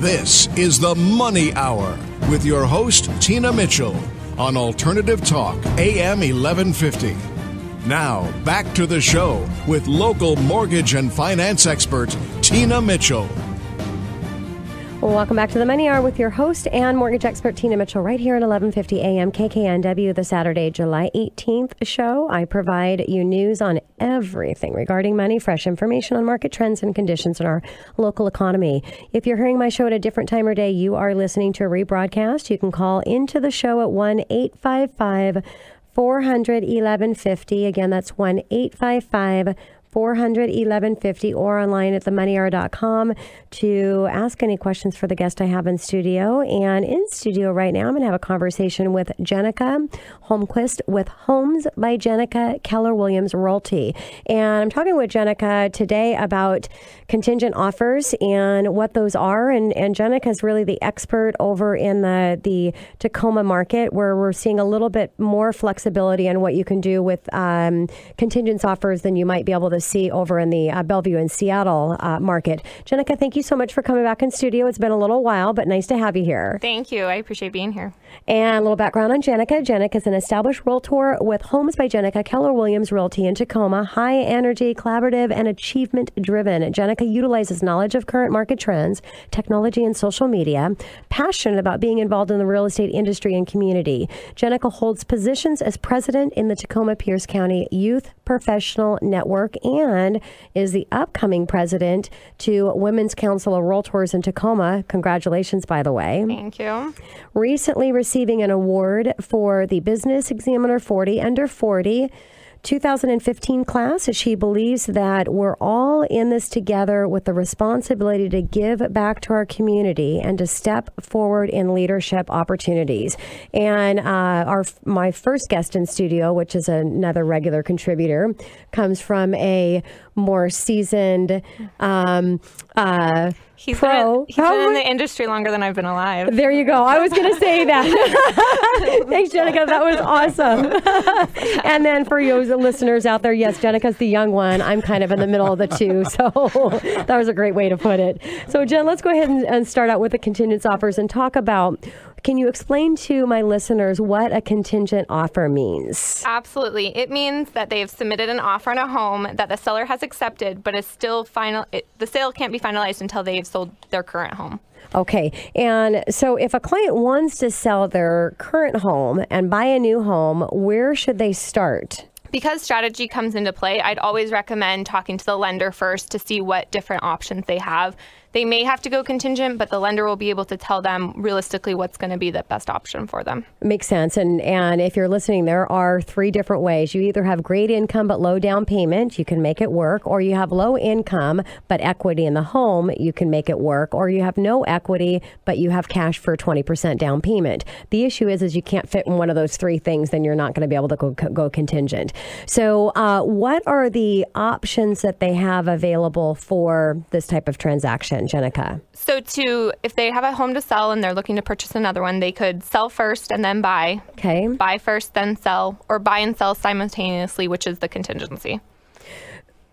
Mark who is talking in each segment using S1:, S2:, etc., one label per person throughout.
S1: This is the Money Hour with your host, Tina Mitchell, on Alternative Talk, AM 1150. Now, back to the show with local mortgage and finance expert, Tina Mitchell.
S2: Well, welcome back to the Money Hour with your host and mortgage expert, Tina Mitchell, right here at 1150 AM KKNW, the Saturday, July 18th show. I provide you news on everything regarding money, fresh information on market trends and conditions in our local economy. If you're hearing my show at a different time or day, you are listening to a rebroadcast. You can call into the show at 1-855-400-1150. Again, that's 1-855-400-1150 or online at themoneyhour.com to ask any questions for the guest I have in studio. And in studio right now, I'm going to have a conversation with Jennica Holmquist with Homes by Jennica, Keller Williams Realty. And I'm talking with Jennica today about contingent offers and what those are. And Jennica is really the expert over in the Tacoma market, where we're seeing a little bit more flexibility on what you can do with contingent offers than you might be able to see over in the Bellevue and Seattle market. Jennica, thank you so much for coming back in studio. It's been a little while, but nice to have you here.
S3: Thank you. I appreciate being here.
S2: And a little background on Jennica. Jennica is an established realtor with Homes by Jennica, Keller Williams Realty in Tacoma. High energy, collaborative, and achievement driven. Jennica utilizes knowledge of current market trends, technology, and social media. Passionate about being involved in the real estate industry and community. Jennica holds positions as president in the Tacoma Pierce County Youth Professional Network and is the upcoming president to Women's Council of Realtors in Tacoma. Congratulations, by the way.
S3: Thank you.
S2: Recently receiving an award for the Business Examiner 40 Under 40 2015 class. She believes that we're all in this together with the responsibility to give back to our community and to step forward in leadership opportunities. And my first guest in studio, which is another regular contributor, comes from a more seasoned
S3: He's
S2: pro.
S3: been in the industry longer than I've been alive.
S2: There you go. I was going to say that. Thanks, Jennica. That was awesome. And then for you listeners out there, yes, Jenica's the young one. I'm kind of in the middle of the two. So that was a great way to put it. So Jen, let's go ahead and start out with the contingent offers and talk about, can you explain to my listeners what a contingent offer means?
S3: Absolutely. It means that they have submitted an offer on a home that the seller has accepted, but is still final. The sale can't be finalized until they've sold their current home.
S2: Okay. And so if a client wants to sell their current home and buy a new home, where should they start?
S3: Because strategy comes into play, I'd always recommend talking to the lender first to see what different options they have. They may have to go contingent, but the lender will be able to tell them realistically what's going to be the best option for them.
S2: Makes sense. And if you're listening, there are three different ways. You either have great income but low down payment, you can make it work, or you have low income but equity in the home, you can make it work, or you have no equity but you have cash for 20% down payment. The issue is you can't fit in one of those three things, then you're not going to be able to go contingent. So what are the options that they have available for this type of transaction, Jennica?
S3: So if they have a home to sell and they're looking to purchase another one, they could sell first and then buy.
S2: Okay.
S3: Buy first, then sell, or buy and sell simultaneously, which is the contingency.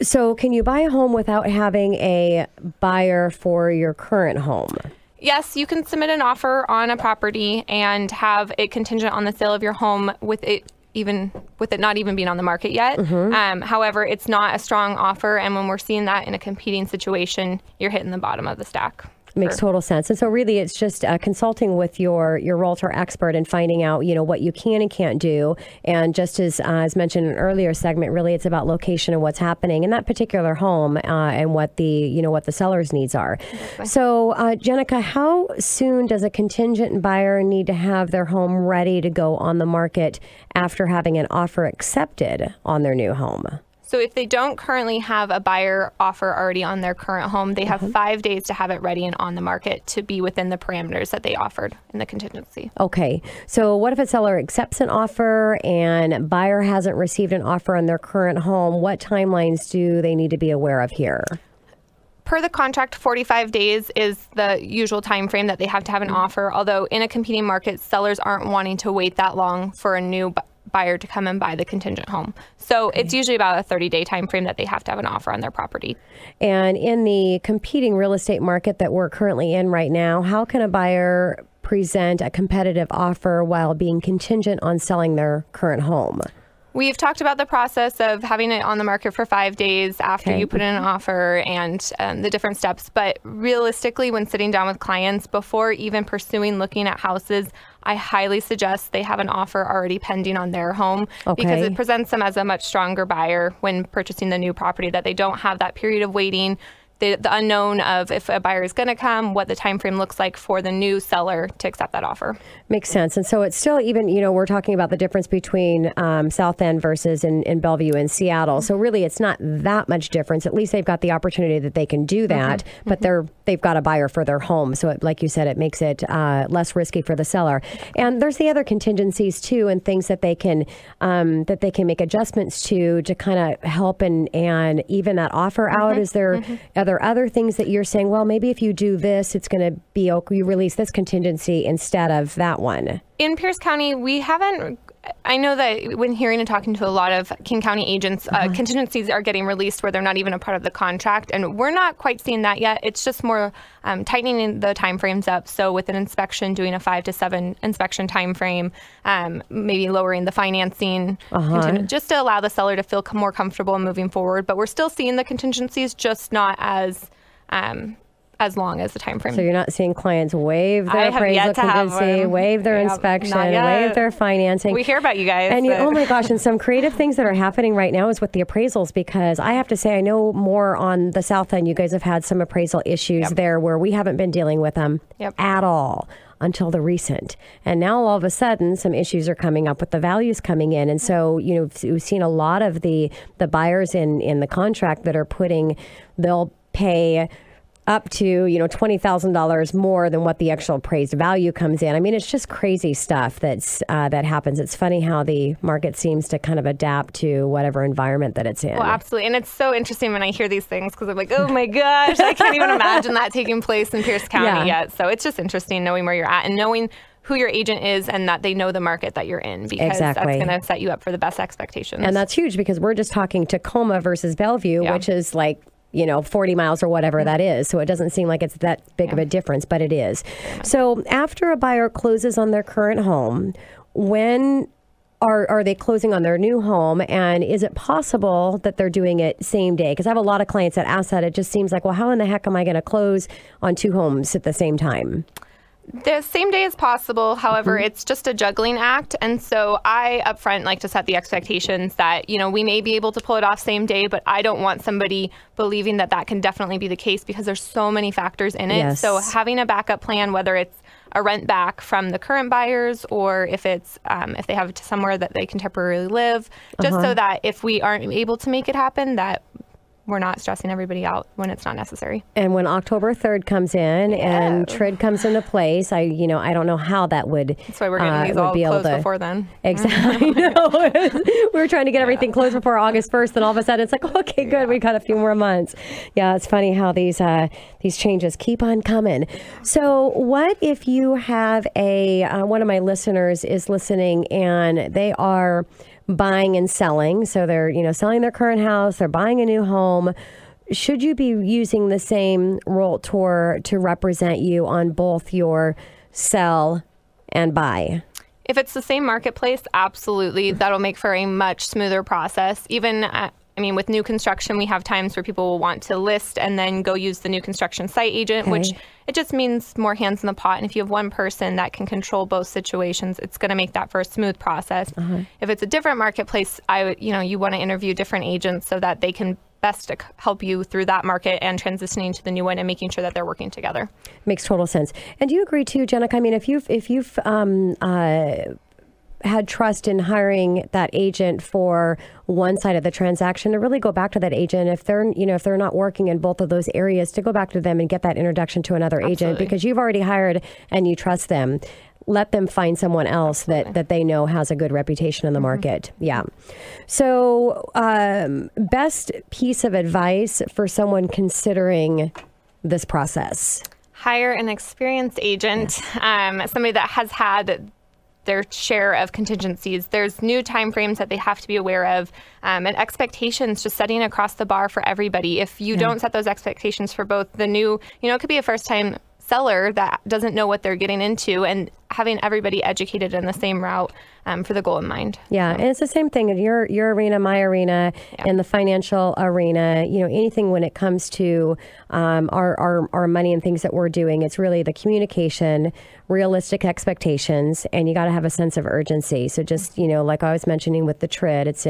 S2: So can you buy a home without having a buyer for your current home?
S3: Yes, you can submit an offer on a property and have it contingent on the sale of your home with it not even being on the market yet. Mm-hmm. However, it's not a strong offer, and when we're seeing that in a competing situation, you're hitting the bottom of the stack.
S2: Makes total sense. And so really it's just consulting with your realtor expert and finding out, what you can and can't do. And just as mentioned in an earlier segment, really it's about location and what's happening in that particular home and what the seller's needs are. Exactly. So Jennica, how soon does a contingent buyer need to have their home ready to go on the market after having an offer accepted on their new home?
S3: So if they don't currently have a buyer offer already on their current home, they have 5 days to have it ready and on the market to be within the parameters that they offered in the contingency. Okay.
S2: So what if a seller accepts an offer and buyer hasn't received an offer on their current home? What timelines do they need to be aware of here?
S3: Per the contract, 45 days is the usual time frame that they have to have an offer, although in a competing market, sellers aren't wanting to wait that long for a new buyer to come and buy the contingent home. So it's usually about a 30-day time frame that they have to have an offer on their property.
S2: And in the competing real estate market that we're currently in right now, how can a buyer present a competitive offer while being contingent on selling their current home?
S3: We've talked about the process of having it on the market for 5 days after you put in an offer and the different steps. But realistically, when sitting down with clients, before even pursuing looking at houses, I highly suggest they have an offer already pending on their home because it presents them as a much stronger buyer when purchasing the new property, that they don't have that period of waiting, the unknown of if a buyer is going to come, what the time frame looks like for the new seller to accept that offer.
S2: Makes sense. And so it's still even, we're talking about the difference between South End versus in Bellevue and Seattle. So really, it's not that much difference. At least they've got the opportunity that they can do that, but they've got a buyer for their home. So like you said, it makes it less risky for the seller. And there's the other contingencies too, and things that they can make adjustments to kind of help and even that offer out. Is there other things that you're saying, well, maybe if you do this, it's going to be okay, you release this contingency instead of that one?
S3: In Pierce County, we haven't. I know that when hearing and talking to a lot of King County agents, contingencies are getting released where they're not even a part of the contract, and we're not quite seeing that yet. It's just more tightening the timeframes up. So with an inspection, doing a 5 to 7 inspection timeframe, maybe lowering the financing, just to allow the seller to feel more comfortable moving forward. But we're still seeing the contingencies, just not as long as the time frame.
S2: So you're not seeing clients waive their appraisal contingency, waive their inspection, waive their financing.
S3: We hear about you guys.
S2: And oh my gosh, and some creative things that are happening right now is with the appraisals, because I have to say, I know more on the South End, you guys have had some appraisal issues there where we haven't been dealing with them at all until the recent. And now all of a sudden, some issues are coming up with the values coming in. And so, we've seen a lot of the buyers in the contract that are they'll pay up to, $20,000 more than what the actual appraised value comes in. I mean, it's just crazy stuff that happens. It's funny how the market seems to kind of adapt to whatever environment that it's in.
S3: Well, absolutely. And it's so interesting when I hear these things, because I'm like, oh my gosh, I can't even imagine that taking place in Pierce County yet. So it's just interesting knowing where you're at and knowing who your agent is and that they know the market that you're in, because that's going to set you up for the best expectations. And
S2: that's huge, because we're just talking Tacoma versus Bellevue, which is like 40 miles or whatever that is. So it doesn't seem like it's that big of a difference, but it is. So after a buyer closes on their current home, when are they closing on their new home? And is it possible that they're doing it same day? Because I have a lot of clients that ask that. It just seems like, well, how in the heck am I going to close on 2 homes at the same time?
S3: The same day is possible. However, it's just a juggling act. And so I upfront like to set the expectations that, we may be able to pull it off same day, but I don't want somebody believing that can definitely be the case, because there's so many factors in it.
S2: Yes.
S3: So having a backup plan, whether it's a rent back from the current buyers, or if it's if they have somewhere that they can temporarily live, just so that if we aren't able to make it happen, that we're not stressing everybody out when it's not necessary. And
S2: when October 3rd comes in and TRID comes into place, I don't know how that would.
S3: That's why we're getting these all closed before then.
S2: Exactly. We were trying to get everything closed before August 1st, and all of a sudden it's like, okay, good, we got a few more months. Yeah, it's funny how these changes keep on coming. So what if you have one of my listeners is listening and they are buying and selling. So they're, selling their current house, they're buying a new home. Should you be using the same realtor to represent you on both your sell and buy?
S3: If it's the same marketplace, absolutely. That'll make for a much smoother process. Even with new construction, we have times where people will want to list and then go use the new construction site agent, which it just means more hands in the pot. And if you have one person that can control both situations, it's going to make that for a smooth process. If it's a different marketplace, you want to interview different agents so that they can best help you through that market and transitioning to the new one and making sure that they're working together.
S2: Makes total sense. And do you agree too, Jennica? I mean, if you've had trust in hiring that agent for one side of the transaction, to really go back to that agent if they're not working in both of those areas, to go back to them and get that introduction to another agent, because you've already hired and you trust them. Let them find someone else that they know has a good reputation in the market. Yeah. So best piece of advice for someone considering this process?
S3: Hire an experienced agent, somebody that has had their share of contingencies. There's new timeframes that they have to be aware of, and expectations, just setting across the bar for everybody. If you don't set those expectations for both the new, it could be a first-time seller that doesn't know what they're getting into, and having everybody educated in the same route for the goal in mind.
S2: Yeah, and it's the same thing in your arena, my arena, in the financial arena. Anything when it comes to our money and things that we're doing, it's really the communication, realistic expectations, and you got to have a sense of urgency. So just like I was mentioning with the TRID, it's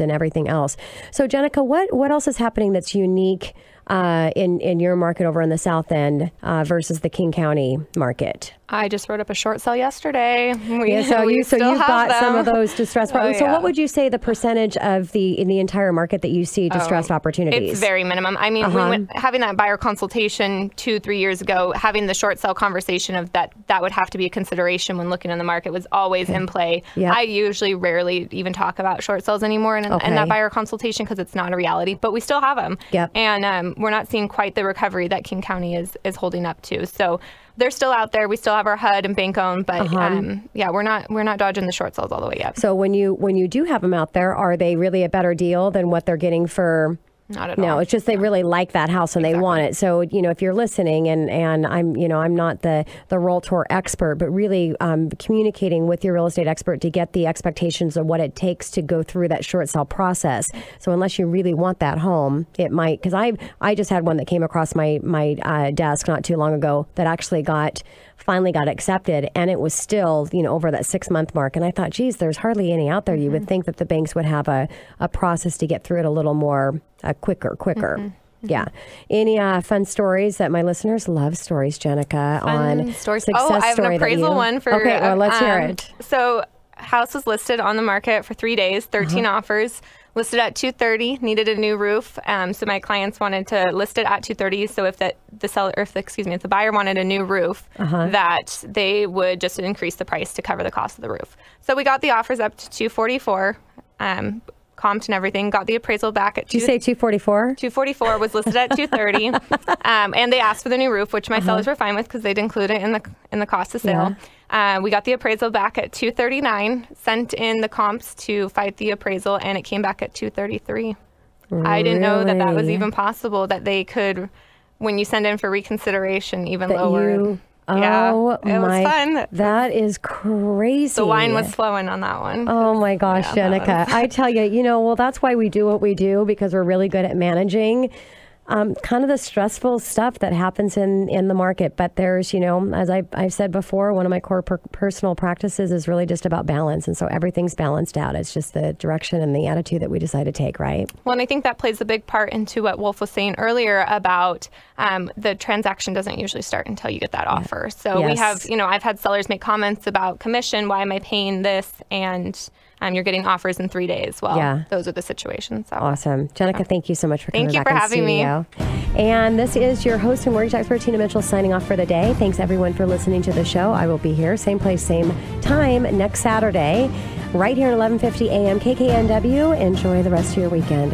S2: in everything else. So Jennica, what else is happening that's unique in your market over in the South End versus the King County market?
S3: I just wrote up a short sale yesterday.
S2: So you've got some of those distressed properties. So what would you say the percentage of in the entire market that you see distressed opportunities?
S3: It's very minimum. I mean, having that buyer consultation 2-3 years ago, having the short sale conversation of that would have to be a consideration when looking in the market was always in play. Yep. I usually rarely even talk about short sales anymore in that buyer consultation because it's not a reality, but we still have them. Yep. And we're not seeing quite the recovery that King County is holding up to. So they're still out there. We still have our HUD and bank owned, but we're not dodging the short sales all the way yet.
S2: So when you do have them out there, are they really a better deal than what they're getting for?
S3: Not at all.
S2: No, it's just they really like that house and they want it. So, if you're listening and I'm not the Realtor expert, but really communicating with your real estate expert to get the expectations of what it takes to go through that short sale process. So unless you really want that home, it might, because I just had one that came across my desk not too long ago that actually finally got accepted, and it was still, over that 6-month mark. And I thought, geez, there's hardly any out there. You would think that the banks would have a process to get through it a little more quicker. Yeah. Any fun stories that my listeners love stories, Jennica, on
S3: stories.
S2: Success
S3: I have
S2: story
S3: an appraisal one for.
S2: Okay, well, let's hear it.
S3: So, house was listed on the market for 3 days, 13 offers. Listed at $230, needed a new roof. So my clients wanted to list it at $230. So if the buyer wanted a new roof, that they would just increase the price to cover the cost of the roof. So we got the offers up to $244, comped and everything. Got the appraisal back at.
S2: Did you say $244?
S3: $244 was listed at $230, and they asked for the new roof, which my sellers were fine with because they'd include it in the cost of sale. Yeah. We got the appraisal back at $239, sent in the comps to fight the appraisal, and it came back at $233. Really? I didn't know that was even possible, that they could, when you send in for reconsideration, even lower.
S2: Oh,
S3: it was fun.
S2: That is crazy.
S3: The wine was flowing on that one.
S2: Oh my gosh, Jennica. I tell you, that's why we do what we do, because we're really good at managing kind of the stressful stuff that happens in the market. But there's, as I've said before, one of my core personal practices is really just about balance. And so everything's balanced out. It's just the direction and the attitude that we decide to take, right?
S3: Well, and I think that plays a big part into what Wolf was saying earlier about the transaction doesn't usually start until you get that offer. So we have, I've had sellers make comments about commission. Why am I paying this? And you're getting offers in 3 days. Well, those are the situations. So.
S2: Awesome. Jennica, thank you so much for coming back.
S3: Thank you for having me.
S2: And this is your host and mortgage expert, Tina Mitchell, signing off for the day. Thanks, everyone, for listening to the show. I will be here, same place, same time, next Saturday, right here at 11:50 a.m. KKNW. Enjoy the rest of your weekend.